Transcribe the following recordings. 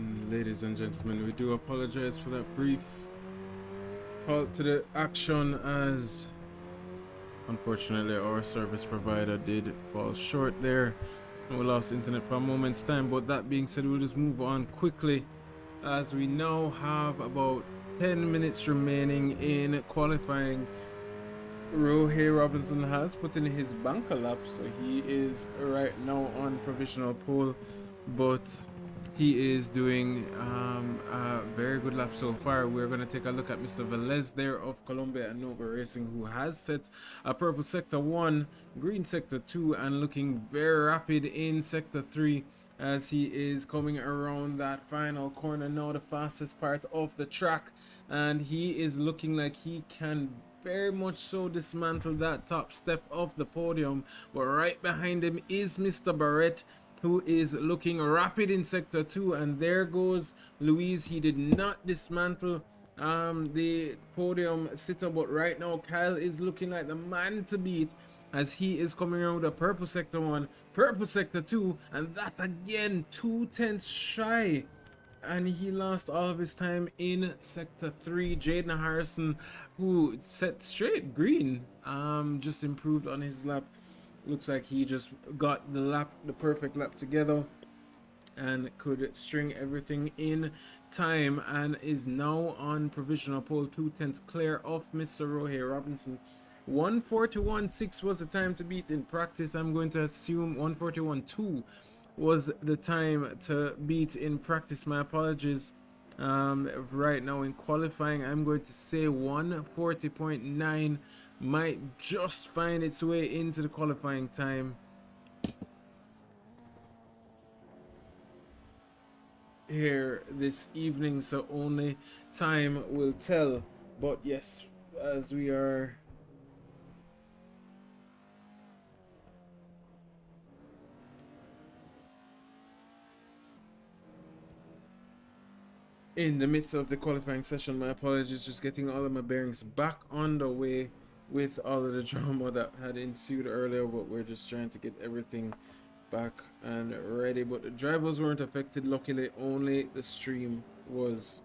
And ladies and gentlemen, we do apologize for that brief halt to the action, as unfortunately our service provider did fall short there and we lost internet for a moment's time. But that being said, we'll just move on quickly, as we now have about 10 minutes remaining in qualifying. Rohe Robinson has put in his banker lap, so he is right now on provisional pole, but he is doing a very good lap so far. We're going to take a look at Mr. Velez there of Colombia and Nova Racing, who has set a purple sector 1, green sector 2, and looking very rapid in sector 3 as he is coming around that final corner now, the fastest part of the track, and he is looking like he can very much so dismantle that top step of the podium. But right behind him is Mr. Barrett, who is looking rapid in sector 2, and there goes Luis. He did not dismantle the podium sitter, but right now Kyle is looking like the man to beat, as he is coming around with a purple sector 1, purple sector 2, and that again 2/10 shy, and he lost all of his time in sector 3. Jaden Harrison, who set straight green, just improved on his lap. Looks like he just got the perfect lap together and could string everything in time, and is now on provisional pole, 2/10 clear of Mr. Rohe Robinson. 1:41.6 was the time to beat in practice. I'm going to assume 1:41.2 was the time to beat in practice. My apologies. Right now in qualifying, I'm going to say 1:40.9 might just find its way into the qualifying time here this evening, so only time will tell. But yes, as we are in the midst of the qualifying session, my apologies, just getting all of my bearings back on the way with all of the drama that had ensued earlier, but we're just trying to get everything back and ready. But the drivers weren't affected, luckily. Only the stream was.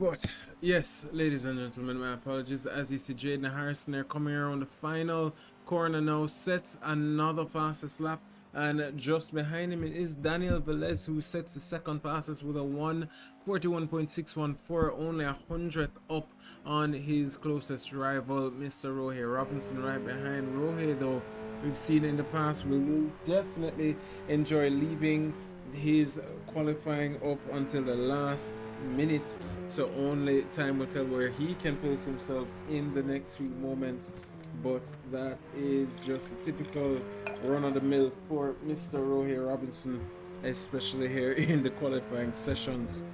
But yes, ladies and gentlemen, my apologies. As you see, Jaden Harrison there coming around the final corner now, sets another fastest lap, and just behind him is Daniel Velez, who sets the second fastest with a 1:41.614, only 100th up on his closest rival, Mr. Rohe Robinson. Right behind Rohe, though, we've seen in the past, will definitely enjoy leaving his qualifying up until the last minute, so only time will tell where he can place himself in the next few moments. But that is just a typical run-of-the-mill for Mr. Rohe Robinson, especially here in the qualifying sessions.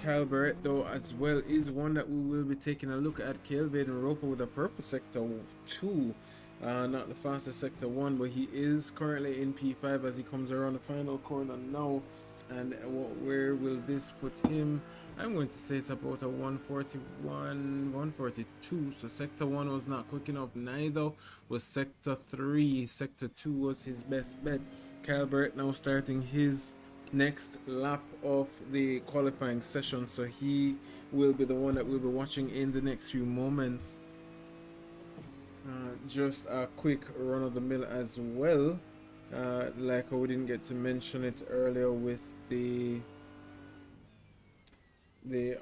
Kyle Barrett, though, as well, is one that we will be taking a look at. Kelvin Roper with a purple sector 2, not the fastest sector 1, but he is currently in P5 as he comes around the final corner now. And where will this put him? I'm going to say it's about a 141, 142. So sector 1 was not quick enough, neither was sector 3. Sector 2 was his best bet. Kyle Barrett now starting his next lap of the qualifying session, so he will be the one that we'll be watching in the next few moments. Just a quick run of the mill as well, like we didn't get to mention it earlier with the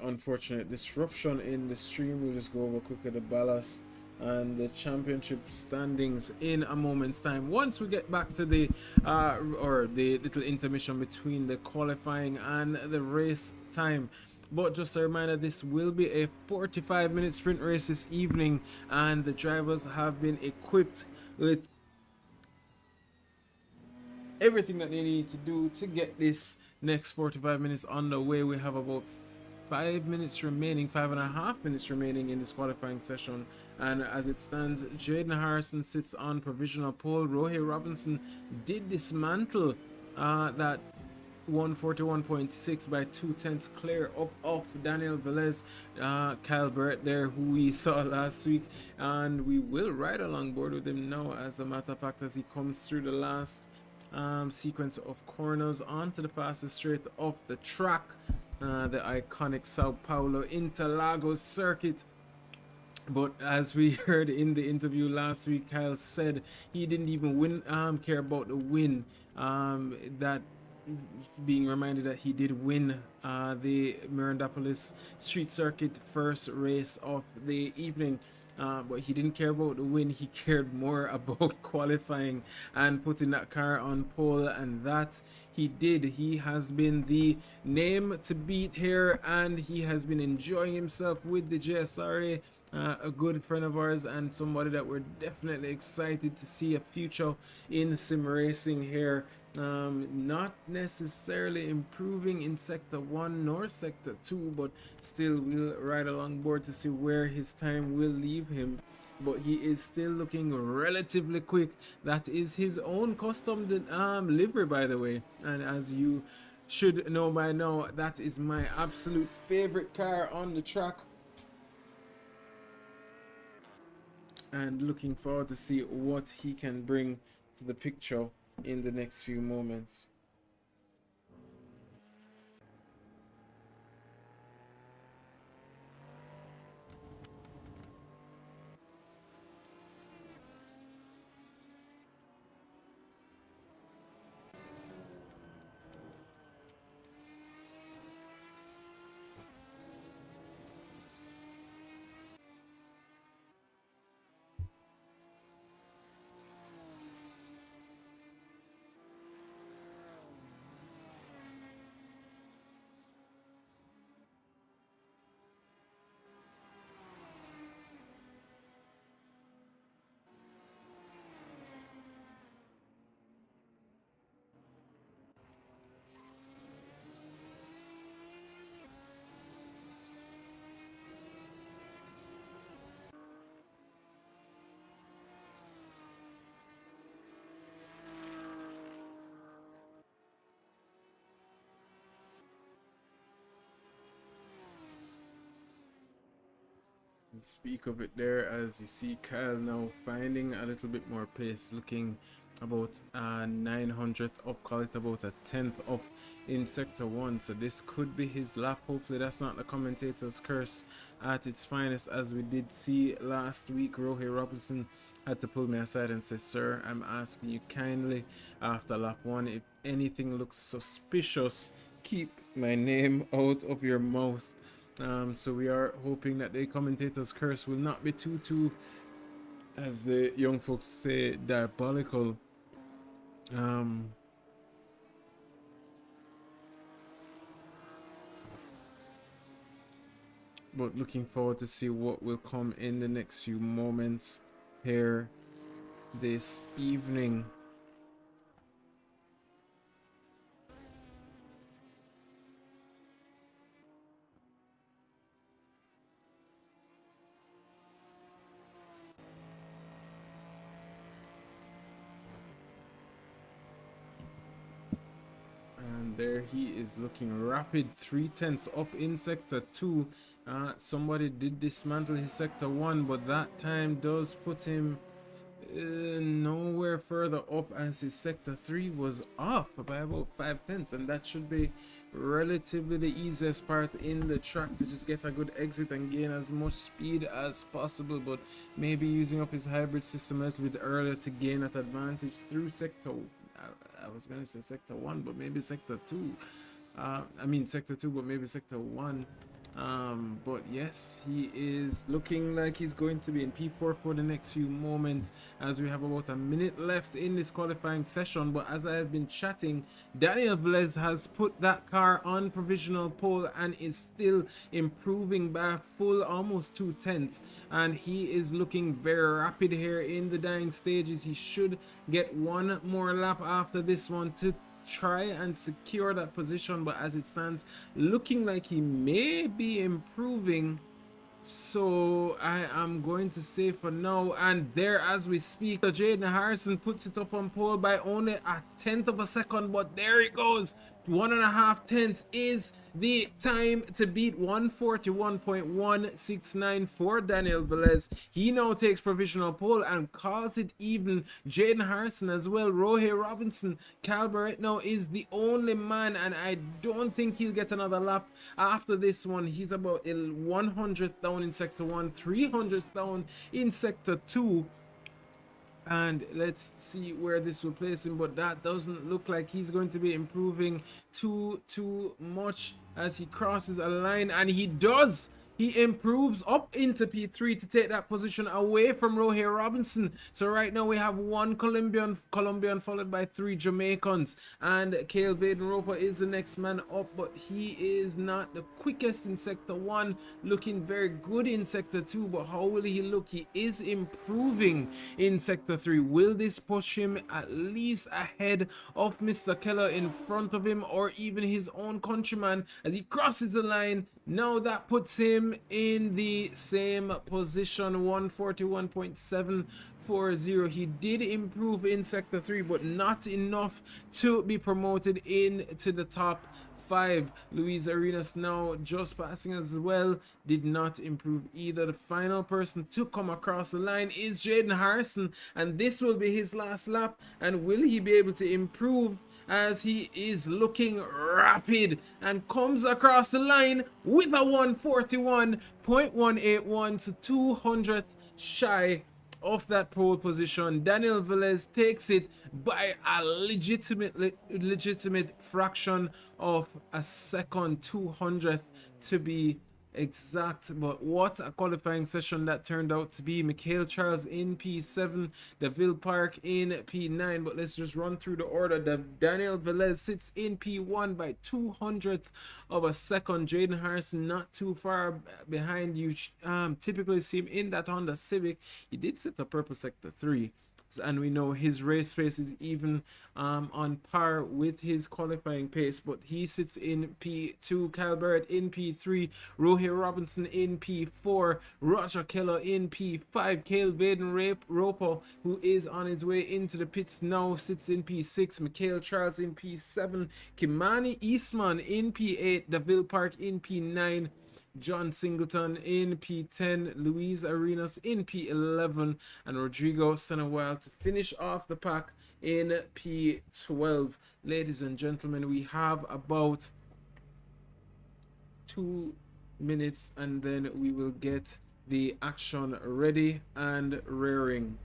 unfortunate disruption in the stream. We'll just go over quickly the ballast and the championship standings in a moment's time, once we get back to the little intermission between the qualifying and the race time. But just a reminder, this will be a 45-minute sprint race this evening, and the drivers have been equipped with everything that they need to do to get this next 45 minutes on the way. We have about 5 minutes remaining, 5.5 minutes remaining in this qualifying session. And as it stands, Jaden Harrison sits on provisional pole. Rohey Robinson did dismantle that 141.6 by 2/10 clear up off Daniel Velez, Kyle Barrett there, who we saw last week, and we will ride along board with him now, as a matter of fact, as he comes through the last sequence of corners onto the fastest straight of the track, the iconic Sao Paulo Interlagos circuit. But as we heard in the interview last week, Kyle said he didn't even care about the win. That being reminded that he did win the Mirandopolis Street Circuit first race of the evening. But he didn't care about the win. He cared more about qualifying and putting that car on pole, and that he did. He has been the name to beat here, and he has been enjoying himself with the JSRA. A good friend of ours and somebody that we're definitely excited to see a future in sim racing here. Not necessarily improving in sector 1 nor sector 2, but still we'll ride along board to see where his time will leave him. But he is still looking relatively quick. That is his own custom livery, by the way, and as you should know by now, that is my absolute favorite car on the track. And looking forward to see what he can bring to the picture in the next few moments. And speak of it there, as you see Kyle now finding a little bit more pace, looking about 900th up, call it about a 10th up in sector 1. So this could be his lap. Hopefully that's not the commentator's curse at its finest, as we did see last week. Rohey Robinson had to pull me aside and say, "Sir, I'm asking you kindly after lap 1, if anything looks suspicious, keep my name out of your mouth." So we are hoping that the commentator's curse will not be too, as the young folks say, diabolical. But looking forward to see what will come in the next few moments here this evening. And there he is, looking rapid, 3/10 up in sector 2. Somebody did dismantle his sector 1, but that time does put him nowhere further up, as his sector 3 was off by about 5/10, and that should be relatively the easiest part in the track, to just get a good exit and gain as much speed as possible, but maybe using up his hybrid system a little bit earlier to gain that advantage through sector, I was gonna say sector 1, but maybe sector 2. I mean sector 2, but maybe sector 1. But yes, he is looking like he's going to be in P4 for the next few moments, as we have about a minute left in this qualifying session. But as I have been chatting, Daniel Velez has put that car on provisional pole and is still improving by a full almost 2/10, and he is looking very rapid here in the dying stages. He should get one more lap after this one to try and secure that position, but as it stands, looking like he may be improving. So I am going to say for now, and there as we speak, Jaden Harrison puts it up on pole by only a tenth of a second, but there it goes. 1.5 tenths is the time to beat 141.169 for Daniel Velez. He now takes provisional pole and calls it even. Jaden Harrison as well. Rohey Robinson, Calvert now is the only man, and I don't think he'll get another lap after this one. He's about 100th down in sector 1, 300th down in sector 2. And let's see where this will place him, but that doesn't look like he's going to be improving too much as he crosses a line, and he does. He improves up into P3 to take that position away from Rohey Robinson. So right now we have one Colombian followed by 3 Jamaicans, and Cale Vaden Roper is the next man up, but he is not the quickest in sector 1, looking very good in sector 2, but how will he look? He is improving in sector 3. Will this push him at least ahead of Mr. Keller in front of him, or even his own countryman as he crosses the line? Now that puts him in the same position, 141.740. He did improve in sector 3, but not enough to be promoted into the top 5. Luis Arenas now just passing as well, did not improve either. The final person to come across the line is Jaden Harrison, and this will be his last lap. And will he be able to improve, as he is looking rapid and comes across the line with a 141.181 to 200th shy of that pole position. Daniel Velez takes it by a legitimate fraction of a second, 200th to be exact. But what a qualifying session that turned out to be. Mikhail Charles in P7, Deville Park in P9. But let's just run through the order. Daniel Velez sits in P1 by 200th of a second. Jaden Harrison not too far behind. You typically see him in that Honda Civic. He did sit a purple sector 3, and we know his race pace is even on par with his qualifying pace, but he sits in P2, Calvert in P3, Rohey Robinson in P4, Roger Keller in P5, Cale Vaden Roper, who is on his way into the pits now, sits in P6, Mikhail Charles in P7, Kimani Eastman in P8, Deville Park in P9, John Singleton in P10, Luis Arenas in P11, and Rodrigo Senawal to finish off the pack in P12. Ladies and gentlemen, we have about 2 minutes and then we will get the action ready and rearing.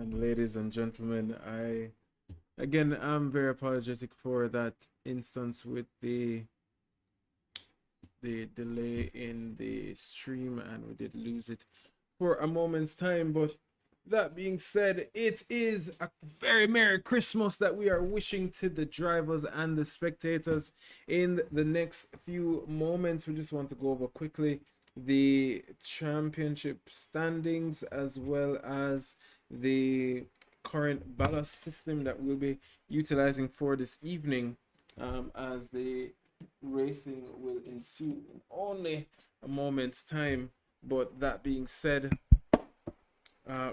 And ladies and gentlemen, I'm very apologetic for that instance with the delay in the stream, and we did lose it for a moment's time. But that being said, it is a very Merry Christmas that we are wishing to the drivers and the spectators. In the next few moments, we just want to go over quickly the championship standings as well as the current ballast system that we'll be utilizing for this evening, as the racing will ensue in only a moment's time. But that being said,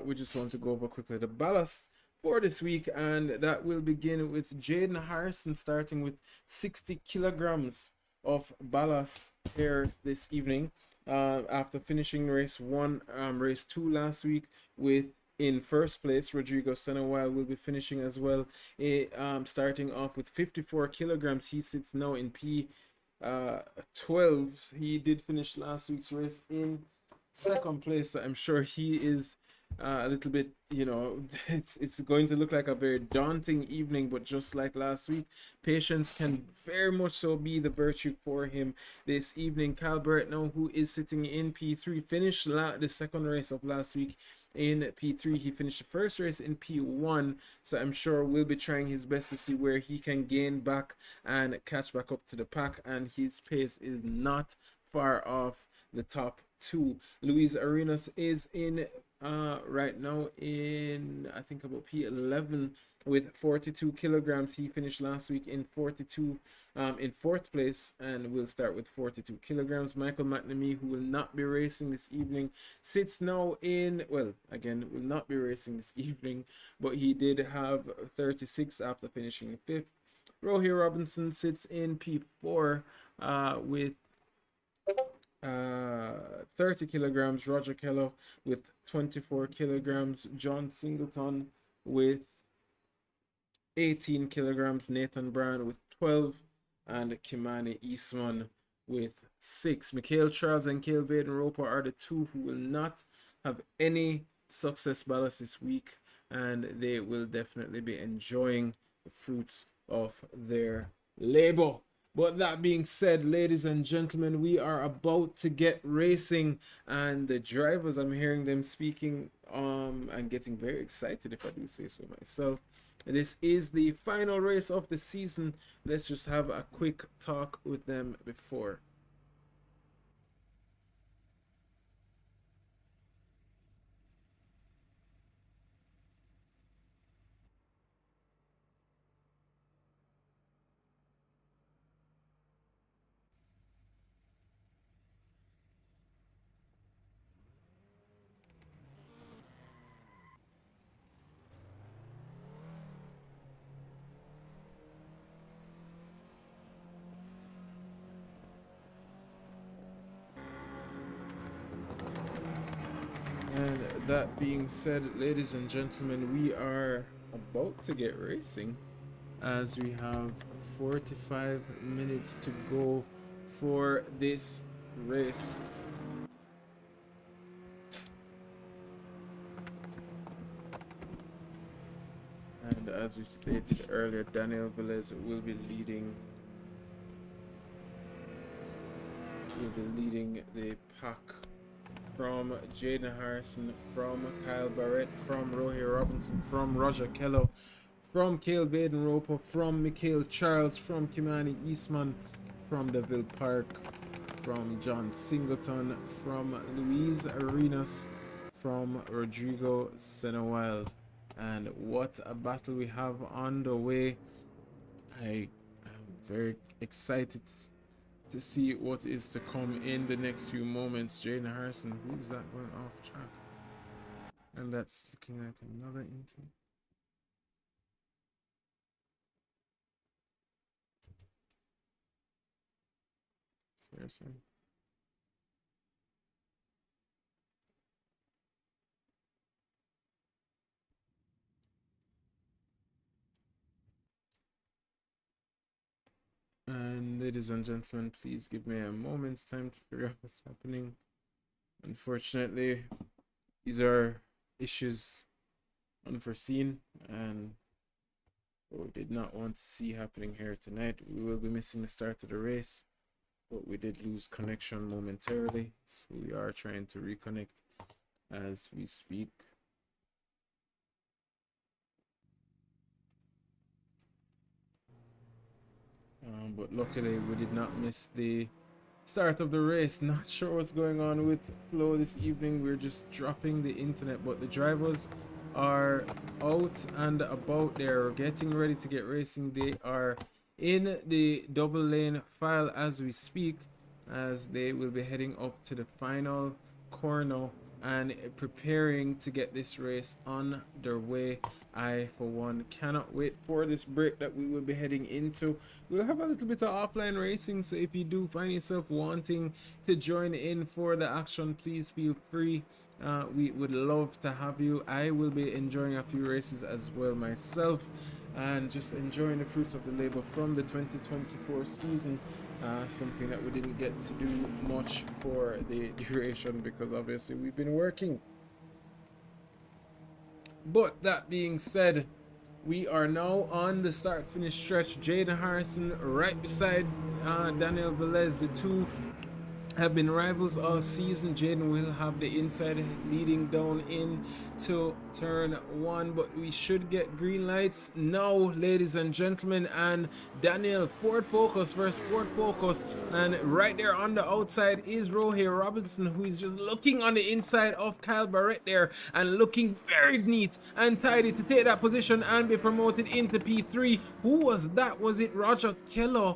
we just want to go over quickly the ballast for this week, and that will begin with Jaden Harrison starting with 60 kilograms of ballast here this evening, after finishing race 1, race 2 last week with in first place. Rodrigo Senowal will be finishing as well, starting off with 54 kilograms. He sits now in P12. He did finish last week's race in second place, so I'm sure he is a little bit, it's going to look like a very daunting evening, but just like last week, patience can very much so be the virtue for him this evening. Cal Bertno, who is sitting in P3, finished the second race of last week in P3. He finished the first race in P1, so I'm sure will be trying his best to see where he can gain back and catch back up to the pack, and his pace is not far off the top 2. Luis Arenas is in right now in, I think, about P11 with 42 kilograms. He finished last week in 42 in 4th place, and we'll start with 42 kilograms. Michael McNamee, who will not be racing this evening, sits now in, well, again, will not be racing this evening, but he did have 36 after finishing 5th. Rohi Robinson sits in P4 with 30 kilograms. Roger Kello with 24 kilograms. John Singleton with 18 kilograms. Nathan Brown with 12, and Kimani Eastman with 6. Mikhail Charles and Cale Vaden Roper are the 2 who will not have any success ballast this week, and they will definitely be enjoying the fruits of their labor. But that being said, ladies and gentlemen, we are about to get racing, and the drivers, I'm hearing them speaking and getting very excited, if I do say so myself. This is the final race of the season. Let's just have a quick talk with them before. And that being said, ladies and gentlemen, we are about to get racing, as we have 45 minutes to go for this race. And as we stated earlier, Daniel Velez will be leading the pack from Jaden Harrison, from Kyle Barrett, from Rohi Robinson, from Roger Kello, from Cale Vaden Roper, from Mikhail Charles, from Kimani Eastman, from Deville Park, from John Singleton, from Luis Arenas, from Rodrigo Senowal. And what a battle we have on the way. I am very excited to see what is to come in the next few moments. Jaden Harrison, who is that going off track? And that's looking like another intake. Seriously. And ladies and gentlemen, please give me a moment's time to figure out what's happening. Unfortunately, these are issues unforeseen and what we did not want to see happening here tonight. We will be missing the start of the race, but we did lose connection momentarily, so we are trying to reconnect as we speak. But luckily we did not miss the start of the race. Not sure what's going on with Flo this evening. We're just dropping the internet, but the drivers are out and about. They're getting ready to get racing. They are in the double lane file as we speak, as they will be heading up to the final corner and preparing to get this race on their way. I, for one, cannot wait for this break that we will be heading into. We'll have a little bit of offline racing, so if you do find yourself wanting to join in for the action, please feel free. We would love to have you. I will be enjoying a few races as well myself, and just enjoying the fruits of the labor from the 2024 season. Something that we didn't get to do much for the duration because obviously we've been working. But that being said, we are now on the start finish stretch. Jaden Harrison right beside Daniel Velez. The two have been rivals all season. Jaden will have the inside leading down into turn 1, but we should get green lights now, ladies and gentlemen. And Daniel, Ford Focus versus Ford Focus, and right there on the outside is Rohey Robinson, who is just looking on the inside of Kyle Barrett there and looking very neat and tidy to take that position and be promoted into P3. Who was that? Was it Roger Keller?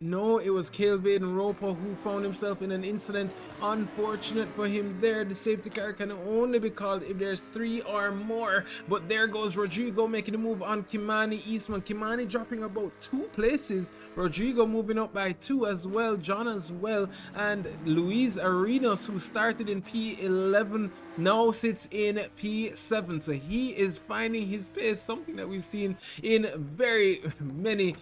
No, it was Calvin Roper who found himself in an incident. Unfortunate for him there. The safety car can only be called if there's 3 or more. But there goes Rodrigo making a move on Kimani Eastman. Kimani dropping about 2 places. Rodrigo moving up by 2 as well. John as well. And Luis Arenas, who started in P11, now sits in P7. So he is finding his pace, something that we've seen in very many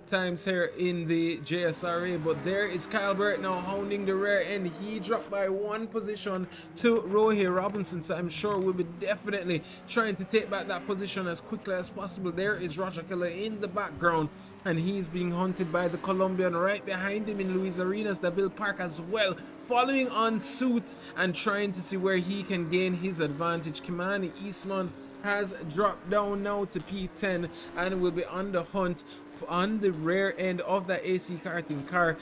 times here in the JSRA. But there is Kyle Barrett now hounding the rear end. He dropped by 1 position to Rohey Robinson, so I'm sure we'll be definitely trying to take back that position as quickly as possible. There is Roger Keller in the background, and he's being hunted by the Colombian. Right behind him in Luis Arenas, Davil Park as well, following on suit and trying to see where he can gain his advantage. Kimani Eastman has dropped down now to P10 and will be on the hunt on the rear end of that AC karting car,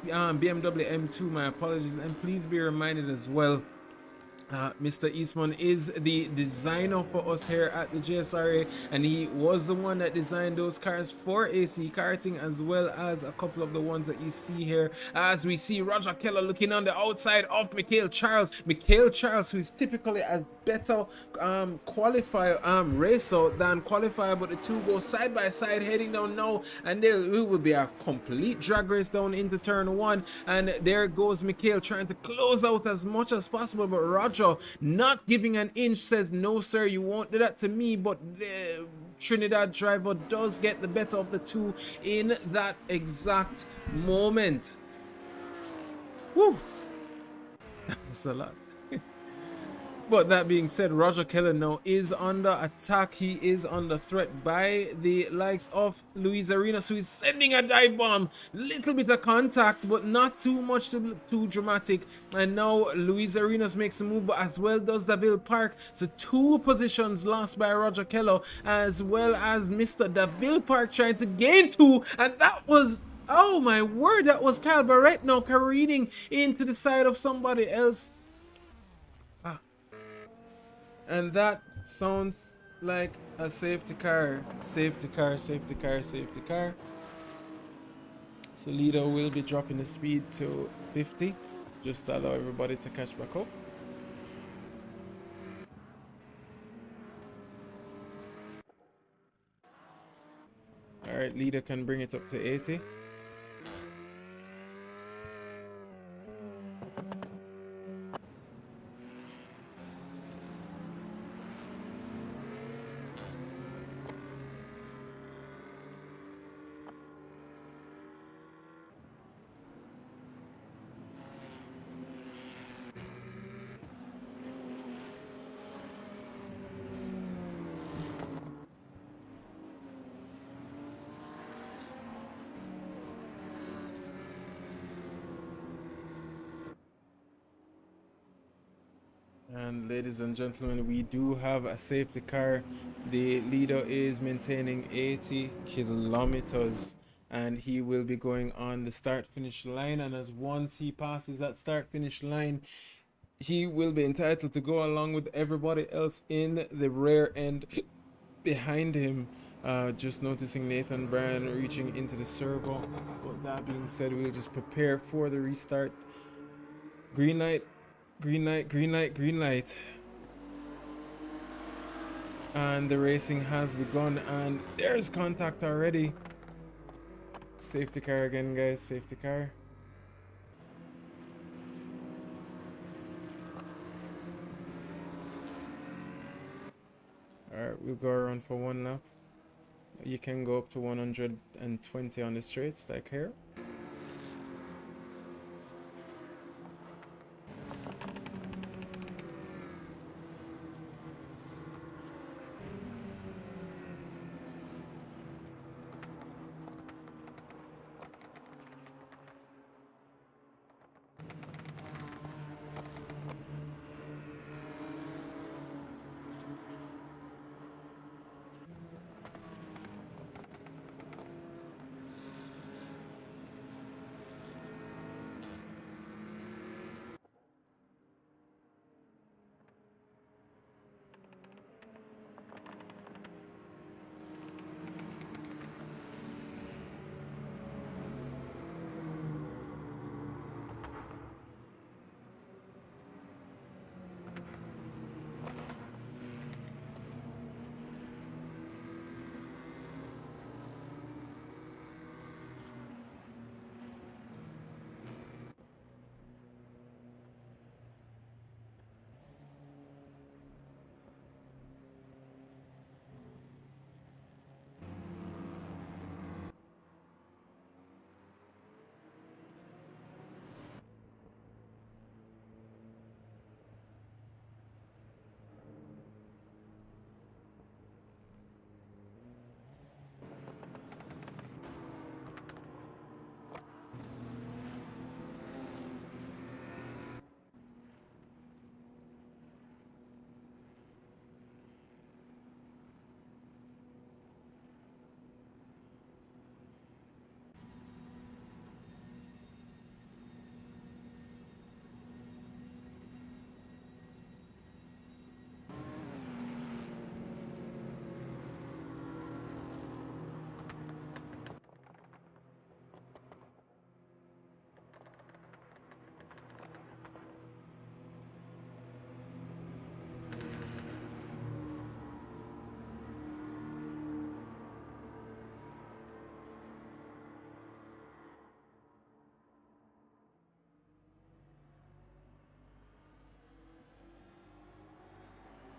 BMW M2. My apologies, and please be reminded as well, Mr. Eastman is the designer for us here at the JSRA, and he was the one that designed those cars for AC karting, as well as a couple of the ones that you see here. As we see Roger Keller looking on the outside of Mikhail Charles, who is typically a better qualifier racer than qualifier, but the two go side by side heading down now, and there will be a complete drag race down into turn 1. And there goes Mikhail trying to close out as much as possible, but Roger not giving an inch, says no sir, you won't do that to me. But the Trinidad driver does get the better of the two in that exact moment. Woo, that was a lot. But that being said, Roger Keller now is under attack. He is under threat by the likes of Luis Arenas, who is sending a dive bomb. Little bit of contact, but not too much to look too dramatic. And now Luis Arenas makes a move, but as well does Davil Park. So 2 positions lost by Roger Keller, as well as Mr. Davil Park trying to gain 2. And that was, oh my word, that was Kyle Barrett now careening into the side of somebody else. And that sounds like a safety car. Safety car. So Lido will be dropping the speed to 50, just to allow everybody to catch back up. Alright, Lido can bring it up to 80. And ladies and gentlemen, we do have a safety car. The leader is maintaining 80 kilometers, and he will be going on the start finish line. And as once he passes that start finish line, he will be entitled to go along with everybody else in the rear end behind him. Just noticing Nathan Bryan reaching into the servo. But that being said, we'll just prepare for the restart. Green light, green light, green light, green light. And the racing has begun, and there's contact already. Safety car again, guys, safety car. Alright, we'll go around for one lap. You can go up to 120 on the straights, like here.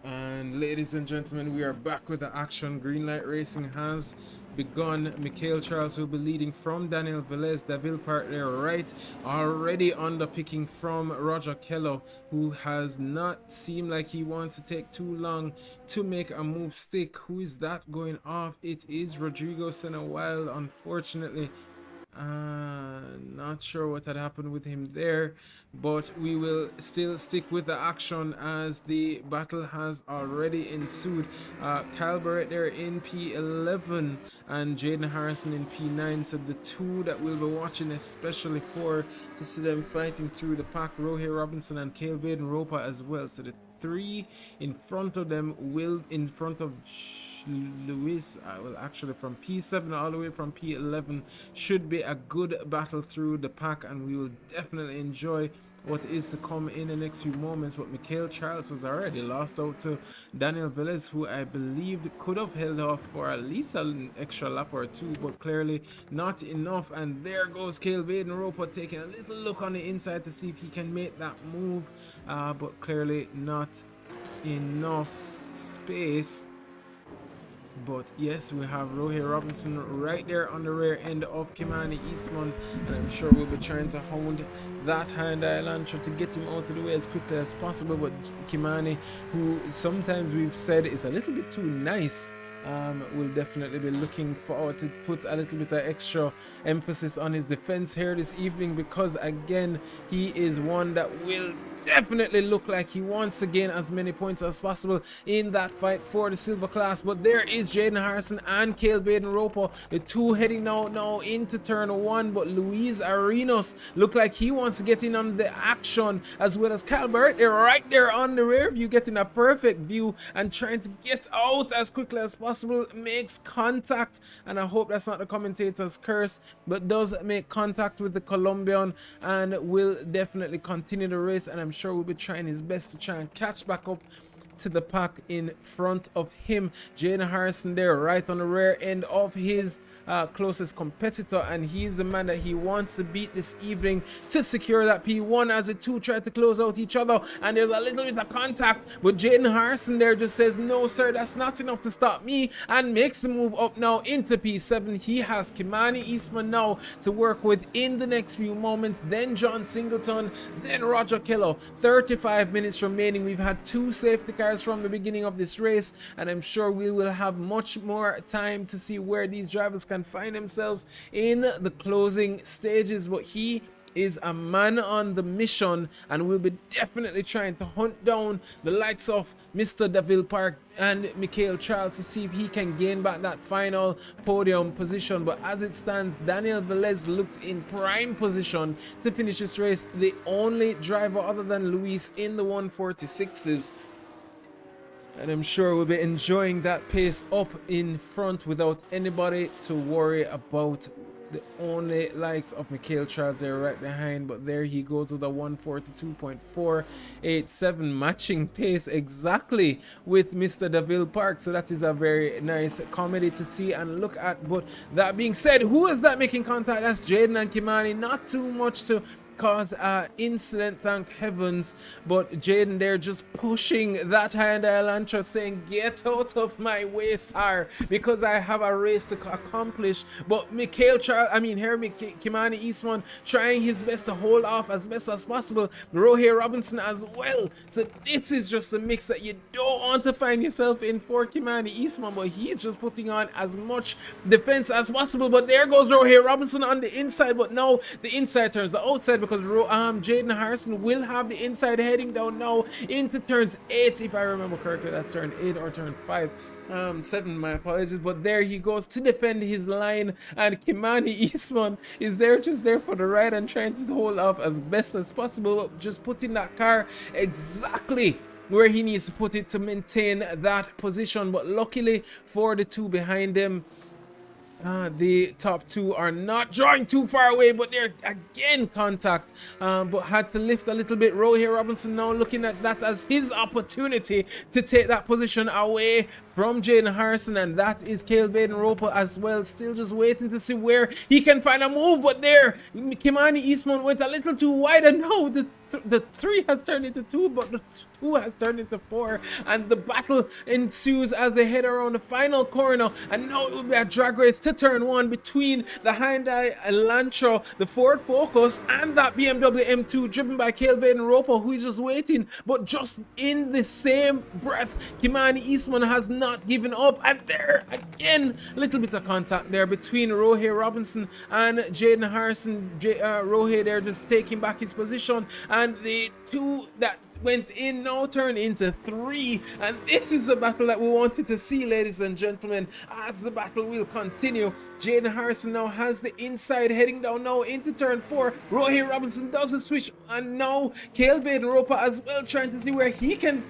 And ladies and gentlemen, we are back with the action. Green light racing has begun. Mikhail Charles will be leading from Daniel Velez. Deville Park there right, already underpicking from Roger Kello, who has not seemed like he wants to take too long to make a move stick. Who is that going off? It is Rodrigo Senna Wild, unfortunately. Not sure what had happened with him there, but we will still stick with the action as the battle has already ensued. Kyle Barrett there in P11 and Jaden Harrison in P9, so the two that we'll be watching especially for to see them fighting through the pack, Rohey Robinson and Cale Baden Roper as well. So the three in front of them will, in front of Lewis, well actually from P7 all the way from P11, should be a good battle through the pack, and we will definitely enjoy what is to come in the next few moments. But Mikhail Charles has already lost out to Daniel Velez, who I believed could have held off for at least an extra lap or two, but clearly not enough. And there goes Cale Baden Roper taking a little look on the inside to see if he can make that move, but clearly not enough space. But yes, we have Rohey Robinson right there on the rear end of Kimani Eastman, and I'm sure we'll be trying to hound that Hyundai Elantra to get him out of the way as quickly as possible. But Kimani, who sometimes we've said is a little bit too nice, will definitely be looking forward to put a little bit of extra emphasis on his defense here this evening, because again, he is one that will definitely look like he wants to gain as many points as possible in that fight for the silver class. But there is Jaden Harrison and Cale Baden-Roper, the two heading now into turn 1. But Luis Arenas look like he wants to get in on the action, as well as Kyle Barrett. They're right there on the rear view, getting a perfect view and trying to get out as quickly as possible. Makes contact, and I hope that's not the commentator's curse, but does make contact with the Colombian and will definitely continue the race. And I'm sure will be trying his best to try and catch back up to the pack in front of him. Jaden Harrison there right on the rear end of his closest competitor, and he's the man that he wants to beat this evening to secure that P1 as the two try to close out each other. And there's a little bit of contact, but Jaden Harrison there just says, no sir, that's not enough to stop me, and makes the move up now into P7. He has Kimani Eastman now to work with in the next few moments, then John Singleton, then Roger Kello. 35 minutes remaining. We've had 2 safety cars from the beginning of this race, and I'm sure we will have much more time to see where these drivers can find themselves in the closing stages. But he is a man on the mission, and will be definitely trying to hunt down the likes of Mr. Deville Park and Mikhail Charles to see if he can gain back that final podium position. But as it stands, Daniel Velez looked in prime position to finish this race, the only driver other than Luis in the 146s. And I'm sure we'll be enjoying that pace up in front without anybody to worry about. The only likes of Mikhail Charles there right behind, but there he goes with a 142.487, matching pace exactly with Mr. Deville Park. So that is a very nice comedy to see and look at. But that being said, who is that making contact? That's Jaden and Kimani. Not too much to cause incident, thank heavens, but Jaden there just pushing that Hyundai Elantra, saying, get out of my way sir, because I have a race to accomplish. But Kimani Eastman trying his best to hold off as best as possible. Rohey Robinson as well. So this is just a mix that you don't want to find yourself in for Kimani Eastman, but he's just putting on as much defense as possible. But there goes Rohey Robinson on the inside, but now the inside turns the outside, because Jaden Harrison will have the inside heading down now into turns 8, if I remember correctly. That's turn 8 or turn 5. 7, my apologies. But there he goes to defend his line, and Kimani Eastman is there, just there for the ride and trying to hold off as best as possible, just putting that car exactly where he needs to put it to maintain that position. But luckily for the two behind him, the top two are not drawing too far away, but they're again contact, but had to lift a little bit. Rohey Robinson now looking at that as his opportunity to take that position away from Jaden Harrison, and that is Cale Baden-Roper as well, still just waiting to see where he can find a move. But there Kimani Eastman went a little too wide, and now the 3 has turned into 2, but the 2 has turned into 4, and the battle ensues as they head around the final corner. And now it will be a drag race to turn 1 between the Hyundai Elantra, the Ford Focus, and that BMW M2 driven by Cale Baden-Roper, who is just waiting. But just in the same breath, Kimani Eastman has not given up, and there again a little bit of contact there between Rohey Robinson and Jaden Harrison. Rohey there just taking back his position, and the 2 that went in now turn into 3, and this is the battle that we wanted to see, ladies and gentlemen, as the battle will continue. Jaden Harrison now has the inside heading down now into turn 4. Rohey Robinson does a switch, and now Cale Baden-Roper as well, trying to see where he can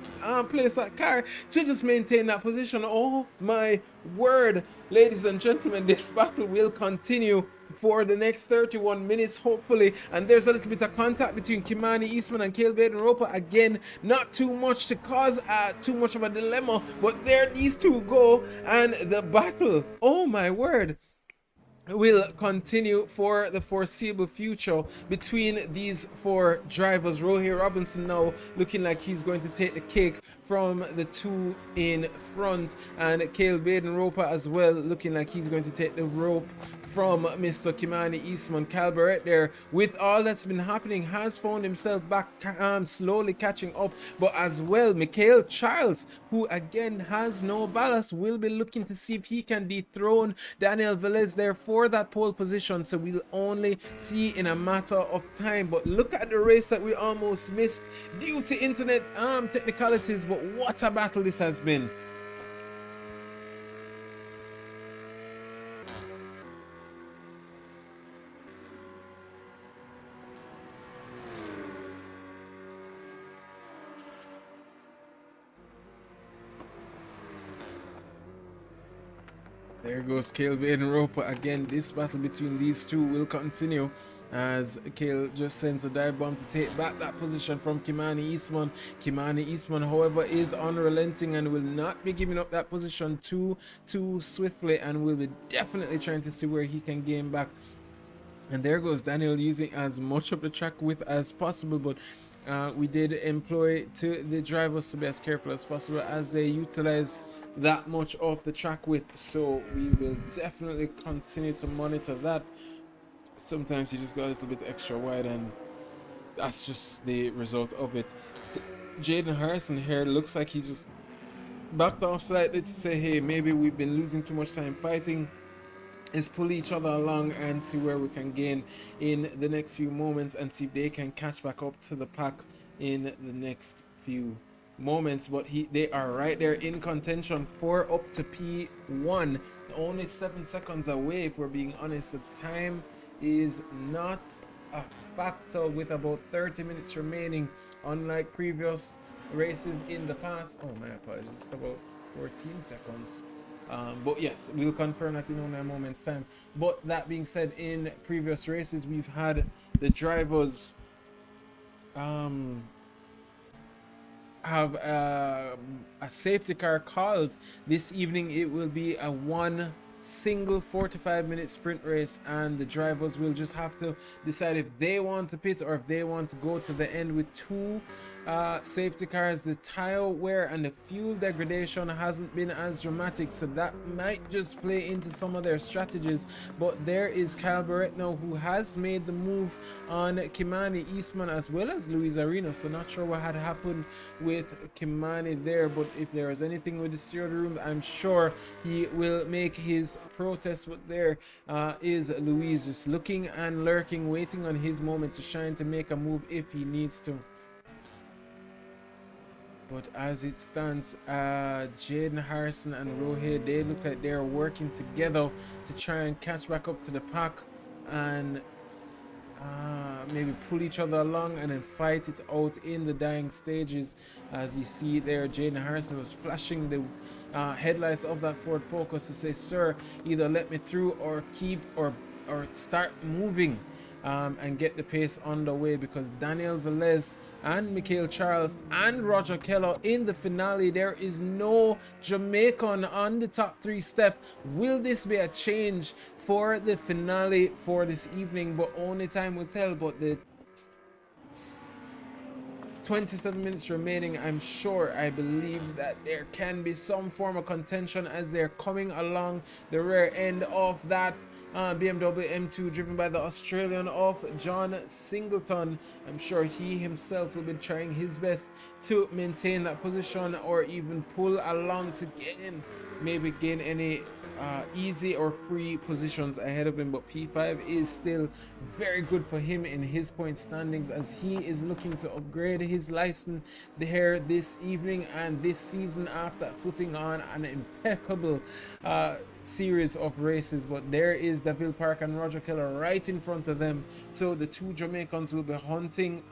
place that car to just maintain that position. Oh my word, ladies and gentlemen, this battle will continue for the next 31 minutes hopefully. And there's a little bit of contact between Kimani Eastman and Cale Baden-Roper. Again, not too much to cause too much of a dilemma, but there these two go, and the battle, oh my word, will continue for the foreseeable future between these 4 drivers. Rohey Robinson now looking like he's going to take the cake from the 2 in front, and Cale Baden-Roper as well looking like he's going to take the rope from Mr. Kimani Eastman. Cal Barrett there, with all that's been happening, has found himself back, slowly catching up. But as well, Mikhail Charles, who again has no ballast, will be looking to see if he can dethrone Daniel Velez there for for that pole position, so we'll only see in a matter of time. But look at the race that we almost missed due to internet technicalities, but what a battle this has been. There goes Calvin Roper again. This battle between these two will continue as Kale just sends a dive bomb to take back that position from Kimani Eastman. Kimani Eastman, however, is unrelenting and will not be giving up that position too swiftly, and will be definitely trying to see where he can gain back. And there goes Daniel using as much of the track width as possible, but we did employ to the drivers to be as careful as possible as they utilize that much of the track width, so we will definitely continue to monitor that. Sometimes you just got a little bit extra wide, and that's just the result of it. Jaden Harrison here looks like he's just backed off slightly to say, hey, maybe we've been losing too much time fighting. Is pull each other along and see where we can gain in the next few moments, and see if they can catch back up to the pack in the next few moments. But they are right there in contention for up to P1, only 7 seconds away if we're being honest. The time is not a factor with about 30 minutes remaining, unlike previous races in the past. Oh, my apologies, it's about 14 seconds. But yes, we'll confirm that in only a moment's time. But that being said, in previous races we've had the drivers have a safety car called. This evening it will be a one single 45-minute sprint race, and the drivers will just have to decide if they want to pit or if they want to go to the end with two safety cars. The tire wear and the fuel degradation hasn't been as dramatic, so that might just play into some of their strategies. But there is Kyle Barrett now, who has made the move on Kimani Eastman as well as Luis Arena, so not sure what had happened with Kimani there, but if there is anything with the steering room, I'm sure he will make his protest. But there is Luis just looking and lurking, waiting on his moment to shine, to make a move if he needs to. But as it stands, Jaden Harrison and Rohit, they look like they're working together to try and catch back up to the pack, and maybe pull each other along and then fight it out in the dying stages. As you see there, Jaden Harrison was flashing the headlights of that Ford Focus to say, sir, either let me through or keep or start moving. And get the pace on the way, because Daniel Velez and Mikhail Charles and Roger Keller in the finale. There is no Jamaican on the top 3 step. Will this be a change for the finale for this evening? But only time will tell. But the 27 minutes remaining, I'm sure, I believe that there can be some form of contention as they're coming along the rear end of that BMW M2 driven by the Australian of John Singleton. I'm sure he himself will be trying his best to maintain that position, or even pull along to maybe gain any easy or free positions ahead of him. But P5 is still very good for him in his point standings, as he is looking to upgrade his license there this evening and this season after putting on an impeccable series of races. But there is Davil Park and Roger Keller right in front of them, so the two Jamaicans will be hunting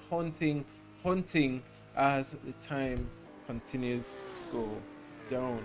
as the time continues to go down.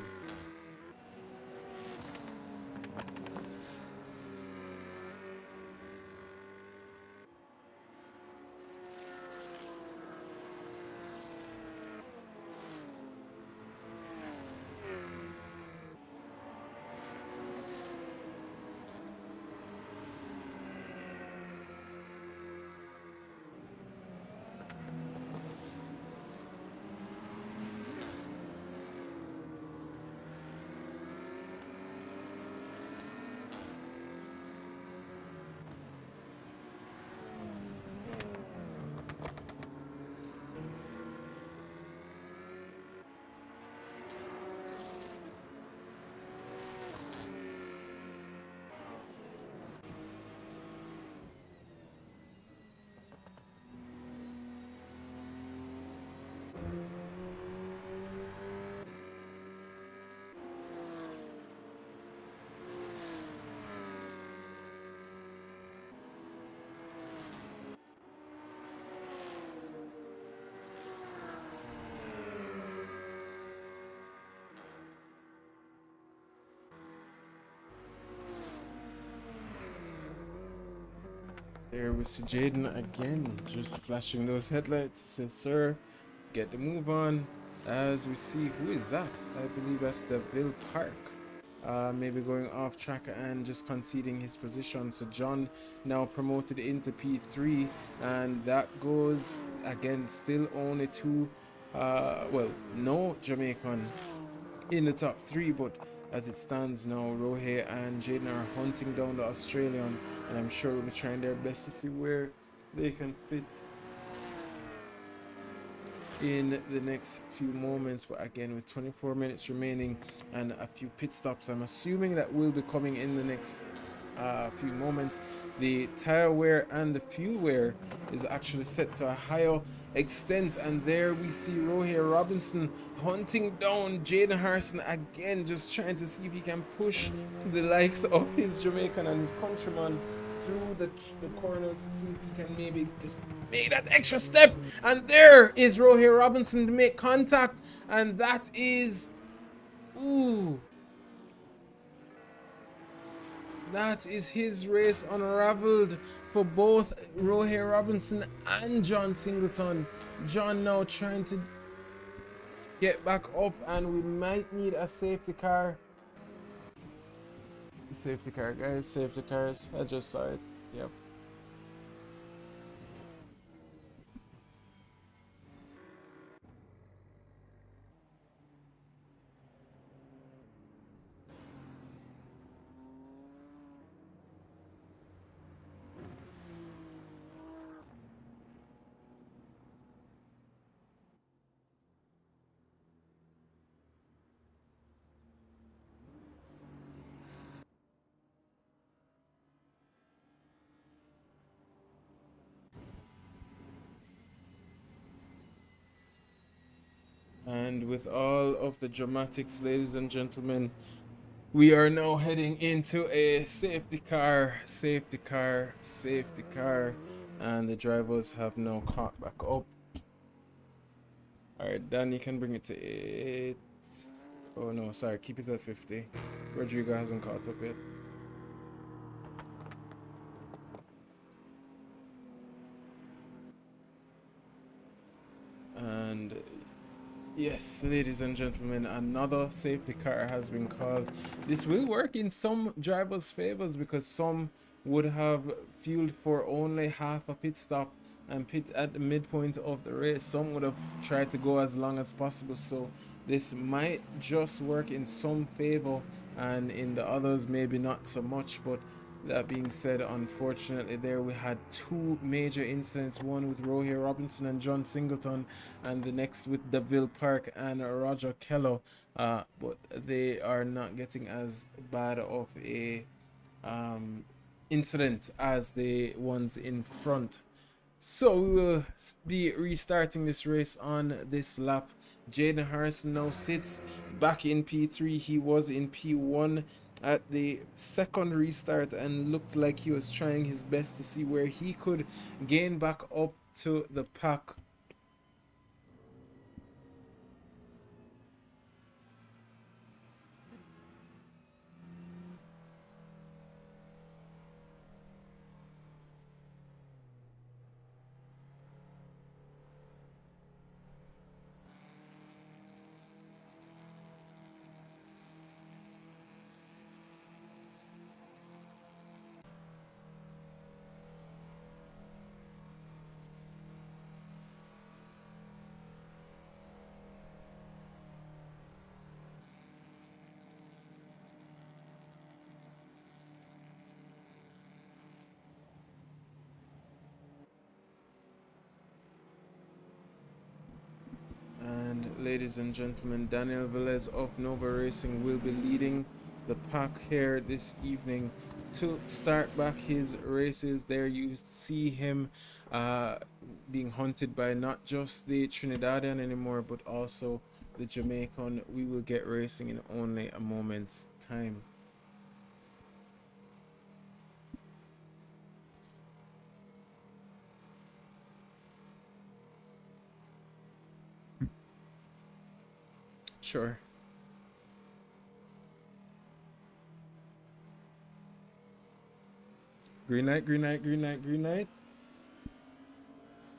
There we see Jaden again, just flashing those headlights. Says, sir, get the move on. As we see, who is that? I believe that's the Ville Park. Maybe going off track and just conceding his position. So John now promoted into P3, and that goes again, still only two, well, no Jamaican in the top three, but as it stands now, Rohe and Jaden are hunting down the Australian, and I'm sure we'll be trying their best to see where they can fit in the next few moments. But again, with 24 minutes remaining and a few pit stops, I'm assuming that will be coming in the next few moments. The tire wear and the fuel wear is actually set to a higher extent, and there we see Rohe Robinson hunting down Jaden Harrison again, just trying to see if he can push the likes of his Jamaican and his countryman through the corners to see if he can maybe just make that extra step. And there is Rohe Robinson to make contact, and that is, ooh, that is his race unraveled for both Rohe Robinson and John Singleton. John now trying to get back up, and we might need a safety car. Safety car, guys, safety cars. I just saw it. Yep. And with all of the dramatics, ladies and gentlemen, we are now heading into a safety car, safety car, safety car, and the drivers have now caught back up. Alright, Dan, you can bring it to 8. Oh no, sorry, keep it at 50. Rodrigo hasn't caught up yet. And yes, ladies and gentlemen, another safety car has been called. This will work in some drivers' favors because some would have fueled for only half a pit stop and pit at the midpoint of the race. Some would have tried to go as long as possible, so this might just work in some favor, and in the others maybe not so much. But that being said, unfortunately, there we had two major incidents, one with Rohe Robinson and John Singleton, and the next with Deville Park and Roger Kello. But they are not getting as bad of a incident as the ones in front. So we will be restarting this race on this lap. Jaden Harrison now sits back in P3. He was in P1 at the second restart and looked like he was trying his best to see where he could gain back up to the pack. And ladies and gentlemen, Daniel Velez of Nova Racing will be leading the pack here this evening to start back his races. There you see him being hunted by not just the Trinidadian anymore, but also the Jamaican. We will get racing in only a moment's time. Sure. Green light, green light, green light, green light.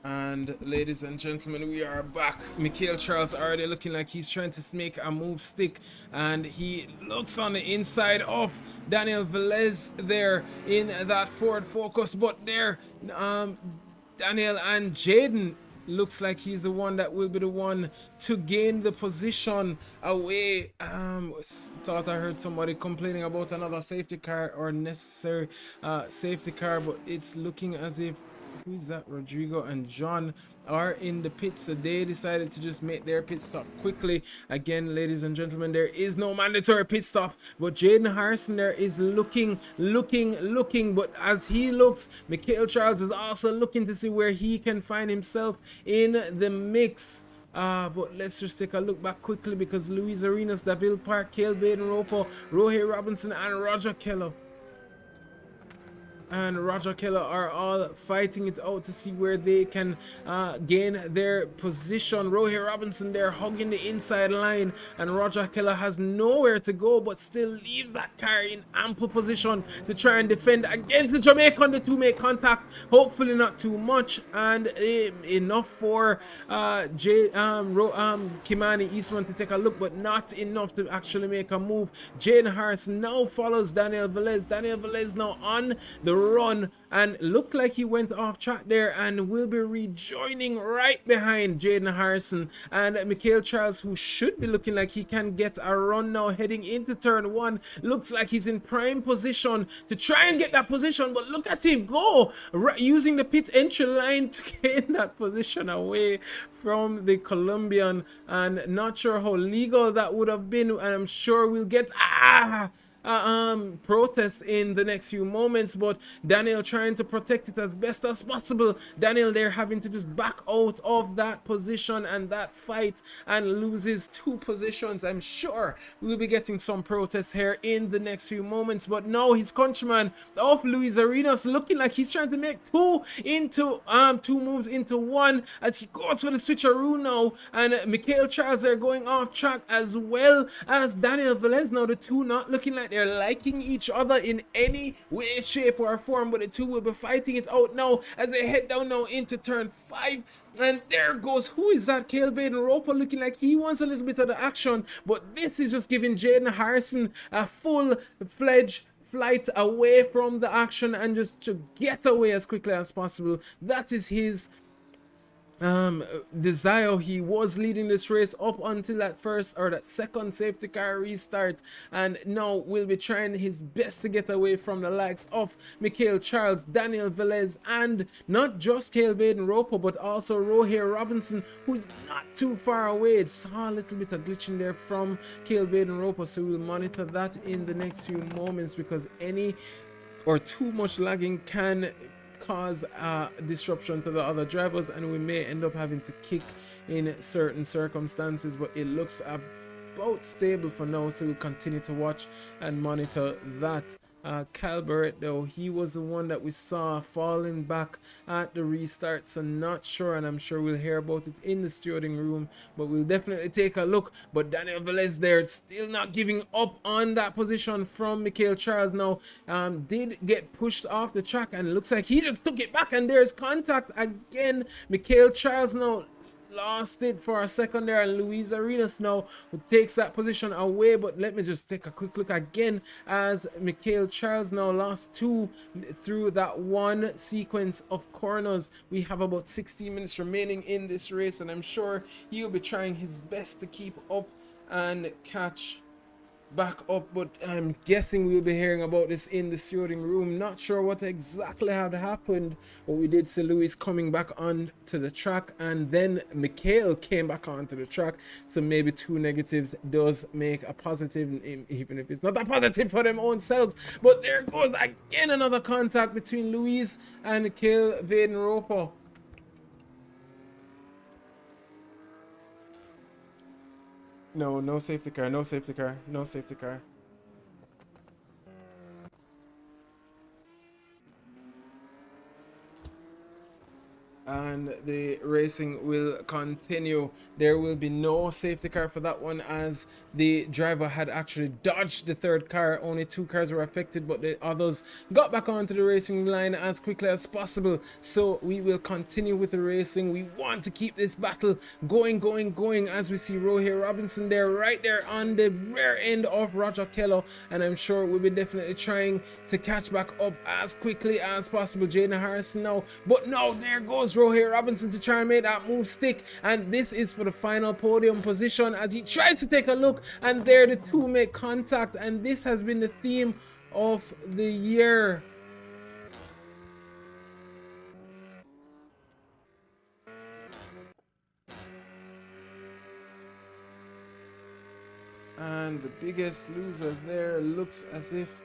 And ladies and gentlemen, we are back. Michael Charles already looking like he's trying to make a move stick, and he looks on the inside of Daniel Velez there in that Ford Focus. But there, Daniel and Jaden looks like he's the one that will be the one to gain the position away. Thought I heard somebody complaining about another safety car or necessary safety car, but it's looking as if, who is that? Rodrigo and John are in the pits, so they decided to just make their pit stop quickly. Again, ladies and gentlemen, there is no mandatory pit stop, but Jaden Harrison there is looking, but as he looks, Michael Charles is also looking to see where he can find himself in the mix. But let's just take a look back quickly, because Luis Arenas, Davil Park, Cale Baden Ropo, Rohey Robinson and Roger Keller are all fighting it out to see where they can gain their position. Rohey Robinson there hugging the inside line, and Roger Keller has nowhere to go but still leaves that car in ample position to try and defend against the Jamaican. The two make contact, hopefully not too much, and enough for Kimani Eastman to take a look, but not enough to actually make a move. Jaden Harrison now follows Daniel Velez. Daniel Velez now on the run, and looked like he went off track there, and will be rejoining right behind Jaden Harrison and Michael Charles, who should be looking like he can get a run now heading into turn one. Looks like he's in prime position to try and get that position, but look at him go, using the pit entry line to gain that position away from the Colombian, and not sure how legal that would have been, and I'm sure we'll get protests in the next few moments, but Daniel trying to protect it as best as possible. Daniel there having to just back out of that position and that fight, and loses 2 positions. I'm sure we'll be getting some protests here in the next few moments, but now his countryman of Luis Arenas looking like he's trying to make 2 moves into 1 as he goes for the switcheroo now, and Michael Charles are going off track, as well as Daniel Velez. Now the two not looking like they're liking each other in any way, shape or form, but the two will be fighting it out now as they head down now into turn 5. And there goes, who is that? Cale Baden Roper looking like he wants a little bit of the action, but this is just giving Jaden Harrison a full-fledged flight away from the action and just to get away as quickly as possible. That is his desire. He was leading this race up until that second safety car restart, and now will be trying his best to get away from the likes of Michael Charles, Daniel Velez, and not just Cale Baden Roper, but also Rohey Robinson, who's not too far away. It saw a little bit of glitching there from Cale Baden Roper, so we'll monitor that in the next few moments, because any or too much lagging can cause disruption to the other drivers, and we may end up having to kick in certain circumstances, but it looks about stable for now, so we'll continue to watch and monitor that. Calbert though, he was the one that we saw falling back at the restart, so not sure, and I'm sure we'll hear about it in the stewarding room, but we'll definitely take a look. But Daniel Velez there still not giving up on that position from Michael Charles now. Did get pushed off the track, and it looks like he just took it back, and there's contact again. Michael Charles now lost it for a second there, and Luis Arenas now who takes that position away. But let me just take a quick look again, as Michael Charles now lost 2 through that one sequence of corners. We have about 16 minutes remaining in this race, and I'm sure he'll be trying his best to keep up and catch back up, but I'm guessing we'll be hearing about this in the stewarding room. Not sure what exactly had happened, but we did see Luis coming back on to the track, and then Michael came back onto the track, so maybe 2 negatives does make a positive, even if it's not a positive for them own selves. But there goes again another contact between Luis and Cale Baden Roper. No safety car, no safety car, no safety car. and the racing will continue. There will be no safety car for that one, as the driver had actually dodged the third car. Only 2 cars were affected, but the others got back onto the racing line as quickly as possible. So we will continue with the racing. We want to keep this battle going, as we see Rohir Robinson there, right there on the rear end of Roger Kello, and I'm sure we'll be definitely trying to catch back up as quickly as possible. Jaden Harrison now, but no, there goes Rohir Robinson to try and make that move stick, and this is for the final podium position as he tries to take a look, and there the two make contact, and this has been the theme of the year. And the biggest loser there looks as if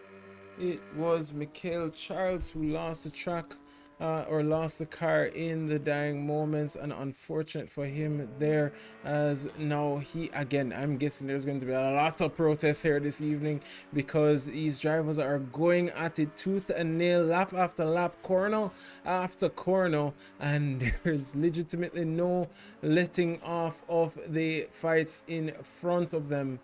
it was Mikhail Charles who lost the track or lost the car in the dying moments, and unfortunate for him there, as now he, again, I'm guessing there's going to be a lot of protests here this evening, because these drivers are going at it tooth and nail, lap after lap, corner after corner, and there's legitimately no letting off of the fights in front of them.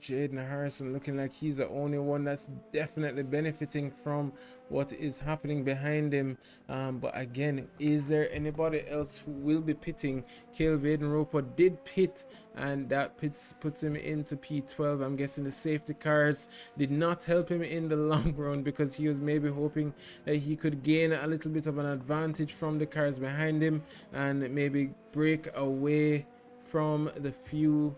Jaden Harrison looking like he's the only one that's definitely benefiting from what is happening behind him. But again, is there anybody else who will be pitting? Cale Roper did pit, and that puts him into P12. I'm guessing the safety cars did not help him in the long run, because he was maybe hoping that he could gain a little bit of an advantage from the cars behind him and maybe break away from the few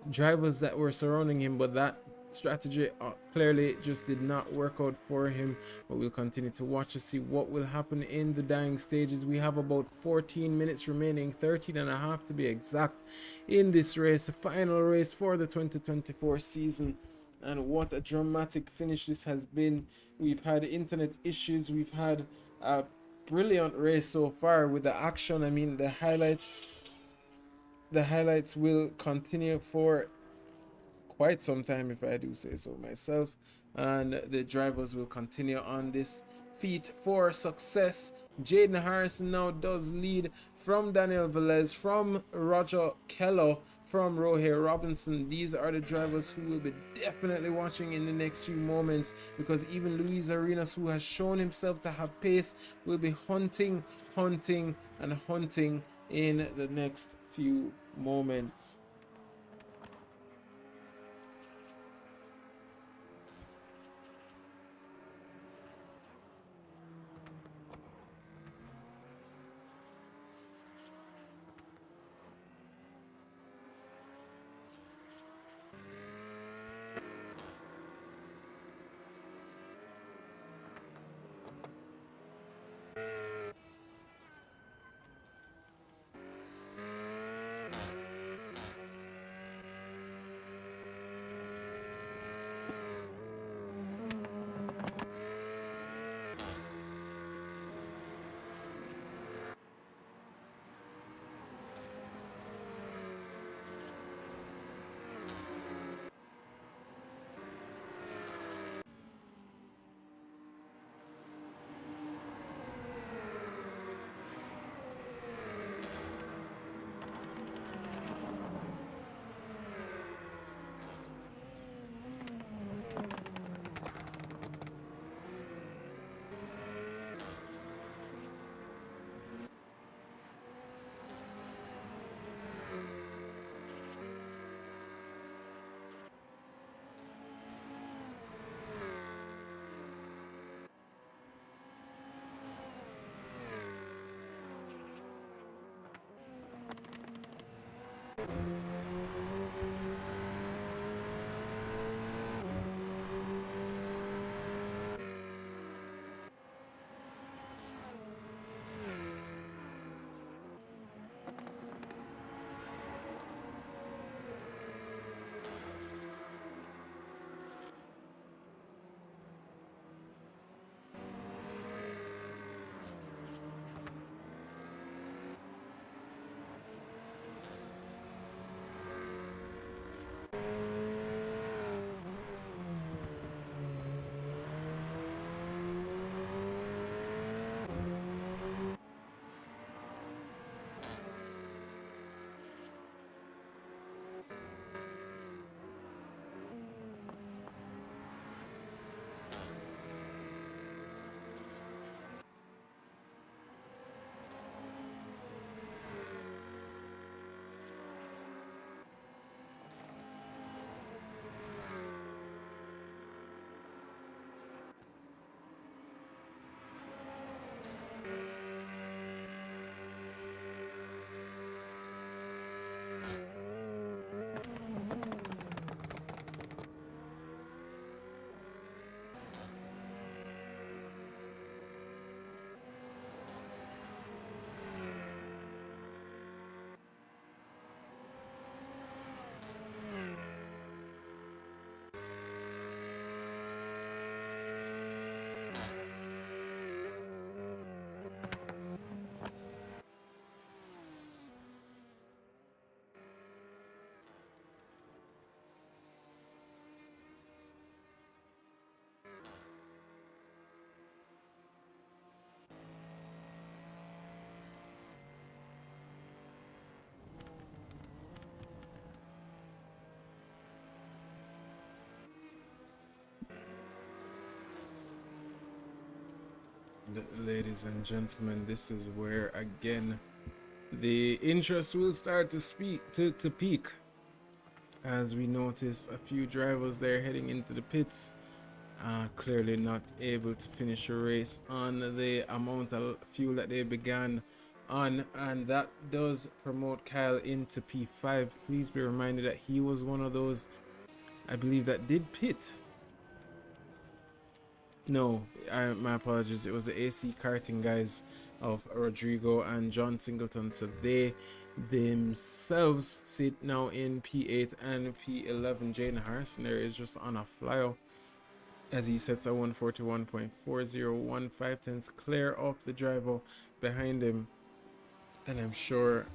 drivers that were surrounding him, but that strategy clearly just did not work out for him. But we'll continue to watch to see what will happen in the dying stages. We have about 14 minutes remaining, 13 and a half to be exact, in this race, the final race for the 2024 season. And what a dramatic finish this has been. We've had internet issues, we've had a brilliant race so far with the action. I mean, the highlights will continue for quite some time, if I do say so myself, and the drivers will continue on this feat for success. Jaden Harrison now does lead from Daniel Velez, from Roger Kello, from Rohir Robinson. These are the drivers who will be definitely watching in the next few moments, because even Luis Arenas, who has shown himself to have pace, will be hunting in the next few moments. Ladies and gentlemen, this is where again the interest will start to peak, as we notice a few drivers there heading into the pits, clearly not able to finish a race on the amount of fuel that they began on, and that does promote Kyle into P5. Please be reminded that he was one of those, I believe, that did pit. No, my apologies. It was the AC karting guys of Rodrigo and John Singleton. So they themselves sit now in P8 and P11. Jaden Harrison there is just on a flyout as he sets a 141.40, 1/5 clear off the driver behind him. And I'm sure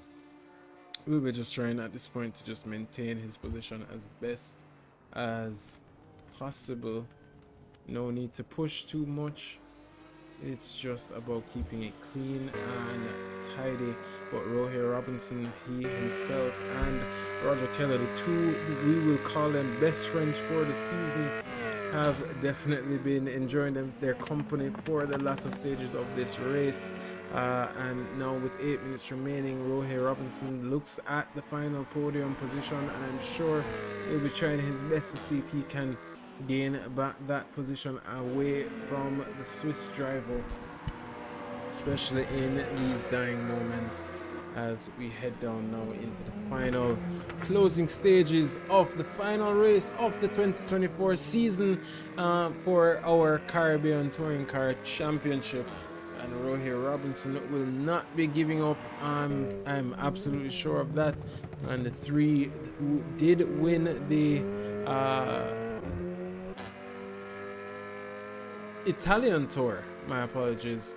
we'll be just trying at this point to just maintain his position as best as possible. No need to push too much. It's just about keeping it clean and tidy. But Rohit Robinson, he himself, and Roger Keller, the two we will call them best friends for the season, have definitely been enjoying their company for the latter stages of this race. And now with 8 minutes remaining, Rohit Robinson looks at the final podium position, and I'm sure he'll be trying his best to see if he can gain back that position away from the Swiss driver, especially in these dying moments as we head down now into the final closing stages of the final race of the 2024 season for our Caribbean Touring Car Championship. And Rohit Robinson will not be giving up. I'm absolutely sure of that. And the three who did win the Italian Tour, my apologies,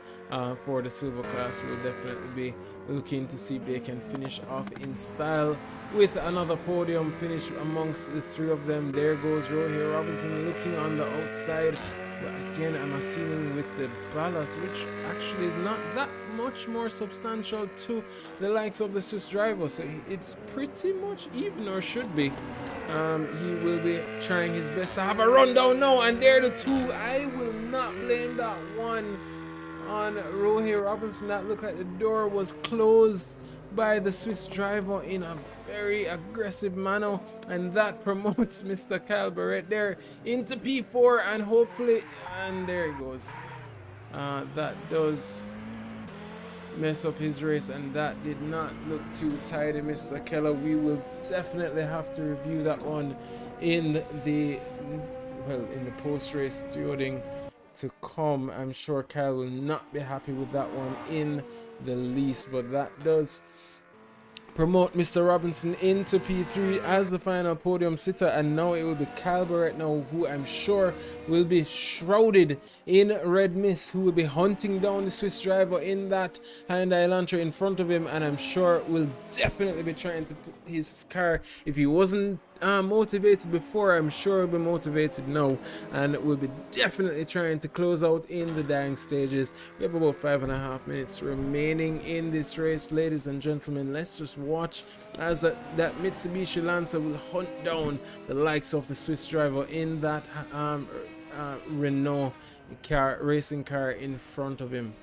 for the silver class will definitely be looking to see if they can finish off in style with another podium finish amongst the three of them. There goes Rohit Robinson looking on the outside, but again I'm assuming with the ballast, which actually is not that much more substantial to the likes of the Swiss driver, so it's pretty much even, or should be. He will be trying his best to have a rundown now, and there the two. I will not blame that one on Rohit Robinson. That looked like the door was closed by the Swiss driver in a very aggressive manner, and that promotes Mr. Kyle Barrett there into P4, and hopefully, and there he goes. That does mess up his race, and that did not look too tidy, Mr. Keller. We will definitely have to review that one in the post-race stewarding to come. I'm sure Kyle will not be happy with that one in the least, but that does promote Mr. Robinson into P3 as the final podium sitter, and now it will be Kyle Barrett now, who I'm sure will be shrouded in red mist, who will be hunting down the Swiss driver in that Hyundai Elantra in front of him, and I'm sure will definitely be trying to put his car, if he wasn't motivated before, I'm sure we'll be motivated now, and we'll be definitely trying to close out in the dying stages. We have about 5.5 minutes remaining in this race, ladies and gentlemen. Let's just watch as that Mitsubishi Lancer will hunt down the likes of the Swiss driver in that Renault car, racing car in front of him.